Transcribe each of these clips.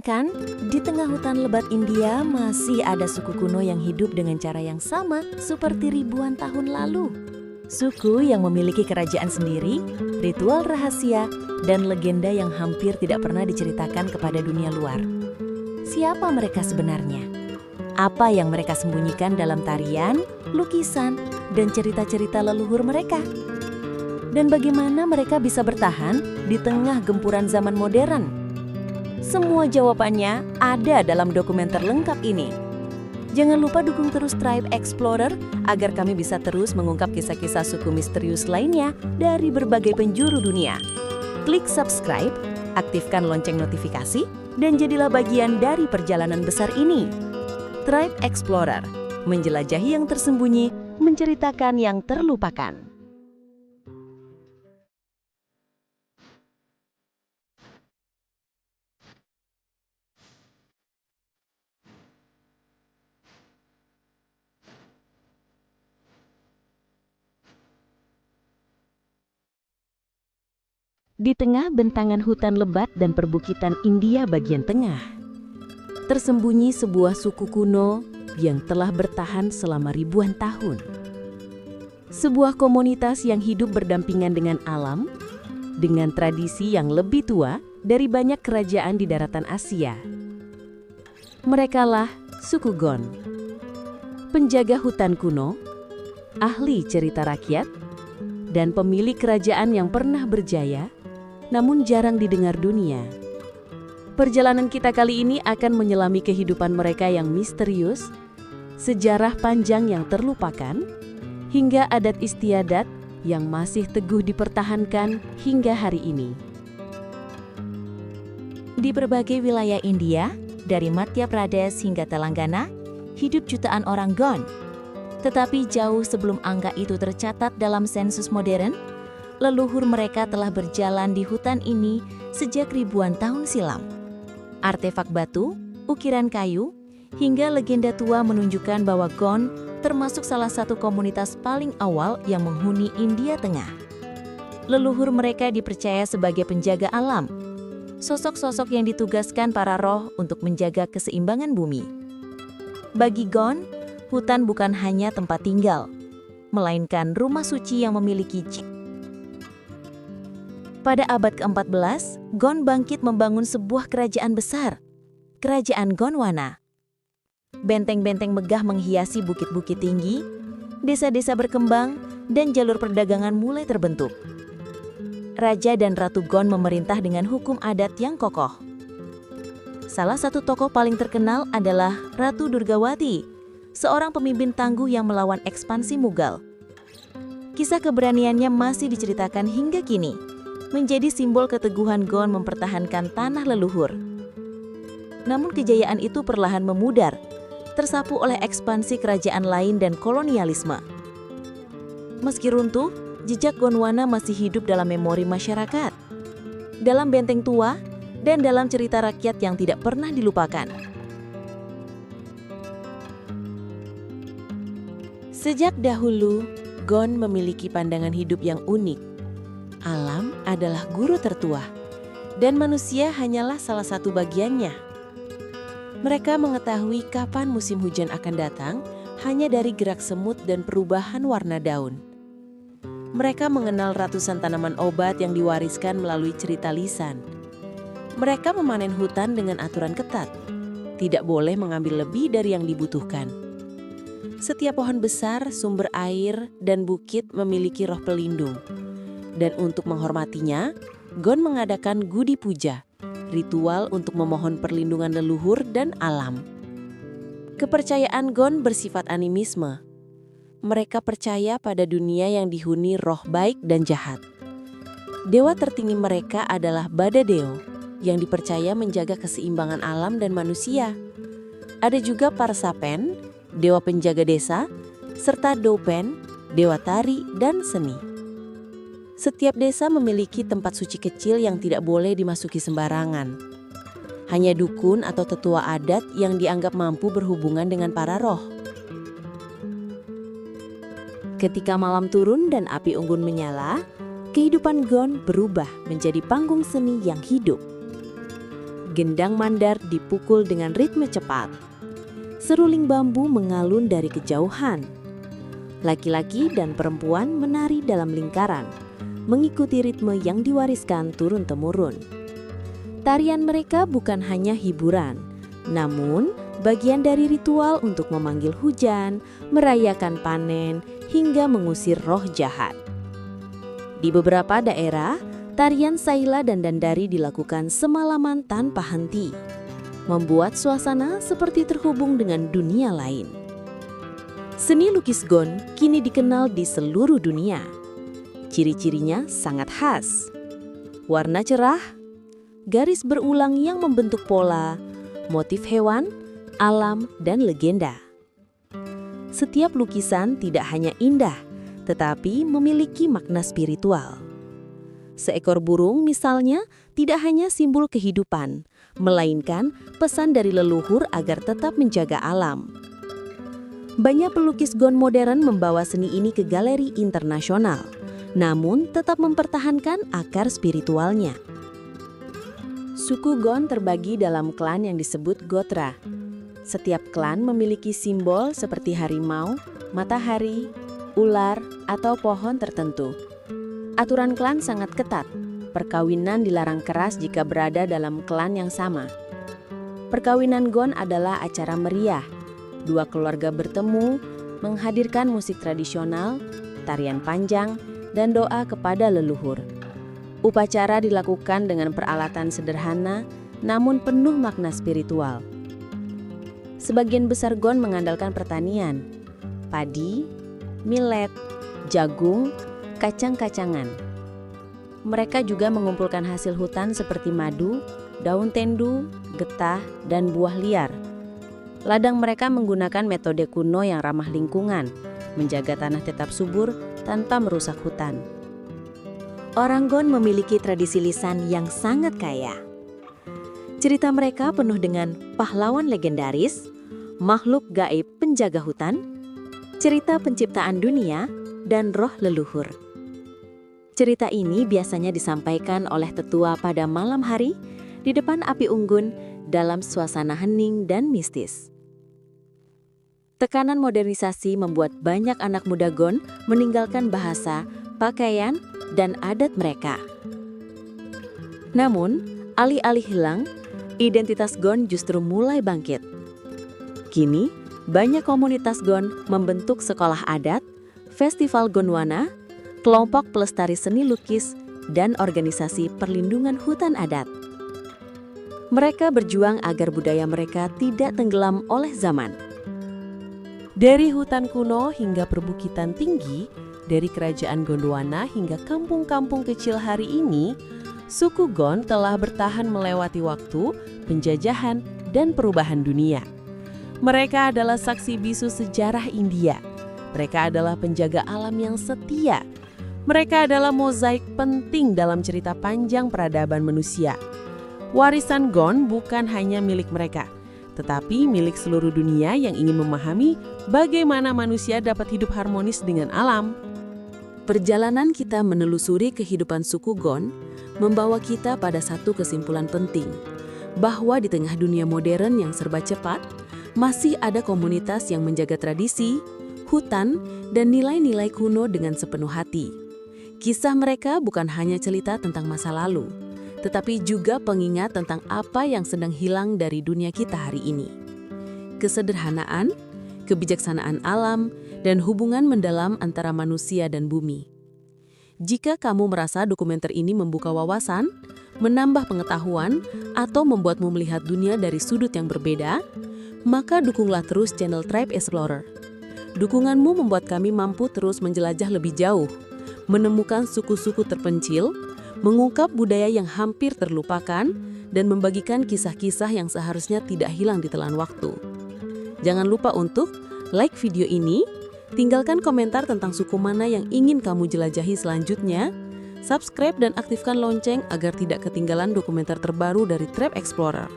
kan, di tengah hutan lebat India masih ada suku kuno yang hidup dengan cara yang sama seperti ribuan tahun lalu. Suku yang memiliki kerajaan sendiri, ritual rahasia, dan legenda yang hampir tidak pernah diceritakan kepada dunia luar. Siapa mereka sebenarnya? Apa yang mereka sembunyikan dalam tarian, lukisan, dan cerita-cerita leluhur mereka? Dan bagaimana mereka bisa bertahan di tengah gempuran zaman modern? Semua jawabannya ada dalam dokumenter lengkap ini. Jangan lupa dukung terus Tribe Explorer agar kami bisa terus mengungkap kisah-kisah suku misterius lainnya dari berbagai penjuru dunia. Klik subscribe, aktifkan lonceng notifikasi, dan jadilah bagian dari perjalanan besar ini. Tribe Explorer, menjelajahi yang tersembunyi, menceritakan yang terlupakan. Di tengah bentangan hutan lebat dan perbukitan India bagian tengah, tersembunyi sebuah suku kuno yang telah bertahan selama ribuan tahun. Sebuah komunitas yang hidup berdampingan dengan alam, dengan tradisi yang lebih tua dari banyak kerajaan di daratan Asia. Merekalah suku Gon, penjaga hutan kuno, ahli cerita rakyat, dan pemilik kerajaan yang pernah berjaya namun jarang didengar dunia. Perjalanan kita kali ini akan menyelami kehidupan mereka yang misterius, sejarah panjang yang terlupakan, hingga adat istiadat yang masih teguh dipertahankan hingga hari ini. Di berbagai wilayah India, dari Madhya Pradesh hingga Telangana, hidup jutaan orang Gon. Tetapi jauh sebelum angka itu tercatat dalam sensus modern, leluhur mereka telah berjalan di hutan ini sejak ribuan tahun silam. Artefak batu, ukiran kayu, hingga legenda tua menunjukkan bahwa Gon termasuk salah satu komunitas paling awal yang menghuni India Tengah. Leluhur mereka dipercaya sebagai penjaga alam, sosok-sosok yang ditugaskan para roh untuk menjaga keseimbangan bumi. Bagi Gon, hutan bukan hanya tempat tinggal, melainkan rumah suci yang memiliki cik. Pada abad ke-14, Gon bangkit membangun sebuah kerajaan besar, Kerajaan Gondwana. Benteng-benteng megah menghiasi bukit-bukit tinggi, desa-desa berkembang, dan jalur perdagangan mulai terbentuk. Raja dan Ratu Gon memerintah dengan hukum adat yang kokoh. Salah satu tokoh paling terkenal adalah Ratu Durgawati, seorang pemimpin tangguh yang melawan ekspansi Mughal. Kisah keberaniannya masih diceritakan hingga kini, menjadi simbol keteguhan Gon mempertahankan tanah leluhur. Namun kejayaan itu perlahan memudar, tersapu oleh ekspansi kerajaan lain dan kolonialisme. Meski runtuh, jejak Gondwana masih hidup dalam memori masyarakat, dalam benteng tua, dan dalam cerita rakyat yang tidak pernah dilupakan. Sejak dahulu, Gon memiliki pandangan hidup yang unik. Alam adalah guru tertua, dan manusia hanyalah salah satu bagiannya. Mereka mengetahui kapan musim hujan akan datang hanya dari gerak semut dan perubahan warna daun. Mereka mengenal ratusan tanaman obat yang diwariskan melalui cerita lisan. Mereka memanen hutan dengan aturan ketat, tidak boleh mengambil lebih dari yang dibutuhkan. Setiap pohon besar, sumber air, dan bukit memiliki roh pelindung. Dan untuk menghormatinya, Gon mengadakan Gudi Puja, ritual untuk memohon perlindungan leluhur dan alam. Kepercayaan Gon bersifat animisme. Mereka percaya pada dunia yang dihuni roh baik dan jahat. Dewa tertinggi mereka adalah Badadeo, yang dipercaya menjaga keseimbangan alam dan manusia. Ada juga Parsapen, dewa penjaga desa, serta Dopen, dewa tari dan seni. Setiap desa memiliki tempat suci kecil yang tidak boleh dimasuki sembarangan. Hanya dukun atau tetua adat yang dianggap mampu berhubungan dengan para roh. Ketika malam turun dan api unggun menyala, kehidupan Gon berubah menjadi panggung seni yang hidup. Gendang mandar dipukul dengan ritme cepat. Seruling bambu mengalun dari kejauhan. Laki-laki dan perempuan menari dalam lingkaran, mengikuti ritme yang diwariskan turun-temurun. Tarian mereka bukan hanya hiburan, namun bagian dari ritual untuk memanggil hujan, merayakan panen, hingga mengusir roh jahat. Di beberapa daerah, tarian Saila dan Dandari dilakukan semalaman tanpa henti, membuat suasana seperti terhubung dengan dunia lain. Seni lukis Gon kini dikenal di seluruh dunia. Ciri-cirinya sangat khas. Warna cerah, garis berulang yang membentuk pola, motif hewan, alam, dan legenda. Setiap lukisan tidak hanya indah, tetapi memiliki makna spiritual. Seekor burung misalnya tidak hanya simbol kehidupan, melainkan pesan dari leluhur agar tetap menjaga alam. Banyak pelukis Gon modern membawa seni ini ke galeri internasional, namun tetap mempertahankan akar spiritualnya. Suku Gon terbagi dalam klan yang disebut Gotra. Setiap klan memiliki simbol seperti harimau, matahari, ular, atau pohon tertentu. Aturan klan sangat ketat. Perkawinan dilarang keras jika berada dalam klan yang sama. Perkawinan Gon adalah acara meriah. Dua keluarga bertemu, menghadirkan musik tradisional, tarian panjang, dan doa kepada leluhur. Upacara dilakukan dengan peralatan sederhana, namun penuh makna spiritual. Sebagian besar Gon mengandalkan pertanian, padi, millet, jagung, kacang-kacangan. Mereka juga mengumpulkan hasil hutan seperti madu, daun tendu, getah, dan buah liar. Ladang mereka menggunakan metode kuno yang ramah lingkungan, menjaga tanah tetap subur tanpa merusak hutan. Orang Gon memiliki tradisi lisan yang sangat kaya. Cerita mereka penuh dengan pahlawan legendaris, makhluk gaib penjaga hutan, cerita penciptaan dunia, dan roh leluhur. Cerita ini biasanya disampaikan oleh tetua pada malam hari di depan api unggun dalam suasana hening dan mistis. Tekanan modernisasi membuat banyak anak muda Gon meninggalkan bahasa, pakaian, dan adat mereka. Namun, alih-alih hilang, identitas Gon justru mulai bangkit. Kini, banyak komunitas Gon membentuk sekolah adat, festival Gondwana, kelompok pelestari seni lukis, dan organisasi perlindungan hutan adat. Mereka berjuang agar budaya mereka tidak tenggelam oleh zaman. Dari hutan kuno hingga perbukitan tinggi, dari kerajaan Gondwana hingga kampung-kampung kecil hari ini, suku Gon telah bertahan melewati waktu, penjajahan, dan perubahan dunia. Mereka adalah saksi bisu sejarah India. Mereka adalah penjaga alam yang setia. Mereka adalah mozaik penting dalam cerita panjang peradaban manusia. Warisan Gon bukan hanya milik mereka, tetapi milik seluruh dunia yang ingin memahami bagaimana manusia dapat hidup harmonis dengan alam. Perjalanan kita menelusuri kehidupan suku Gon membawa kita pada satu kesimpulan penting, bahwa di tengah dunia modern yang serba cepat, masih ada komunitas yang menjaga tradisi, hutan, dan nilai-nilai kuno dengan sepenuh hati. Kisah mereka bukan hanya cerita tentang masa lalu, tetapi juga pengingat tentang apa yang sedang hilang dari dunia kita hari ini. Kesederhanaan, kebijaksanaan alam, dan hubungan mendalam antara manusia dan bumi. Jika kamu merasa dokumenter ini membuka wawasan, menambah pengetahuan, atau membuatmu melihat dunia dari sudut yang berbeda, maka dukunglah terus channel Tribe Explorer. Dukunganmu membuat kami mampu terus menjelajah lebih jauh, menemukan suku-suku terpencil, mengungkap budaya yang hampir terlupakan, dan membagikan kisah-kisah yang seharusnya tidak hilang di telan waktu. Jangan lupa untuk like video ini, tinggalkan komentar tentang suku mana yang ingin kamu jelajahi selanjutnya, subscribe dan aktifkan lonceng agar tidak ketinggalan dokumenter terbaru dari Tribe Explorer.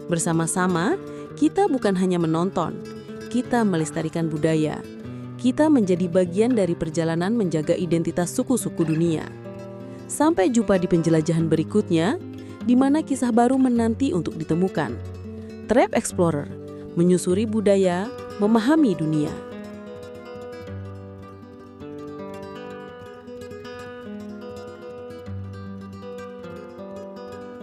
Bersama-sama, kita bukan hanya menonton, kita melestarikan budaya. Kita menjadi bagian dari perjalanan menjaga identitas suku-suku dunia. Sampai jumpa di penjelajahan berikutnya. di mana kisah baru menanti untuk ditemukan. Trip Explorer, menyusuri budaya, memahami dunia.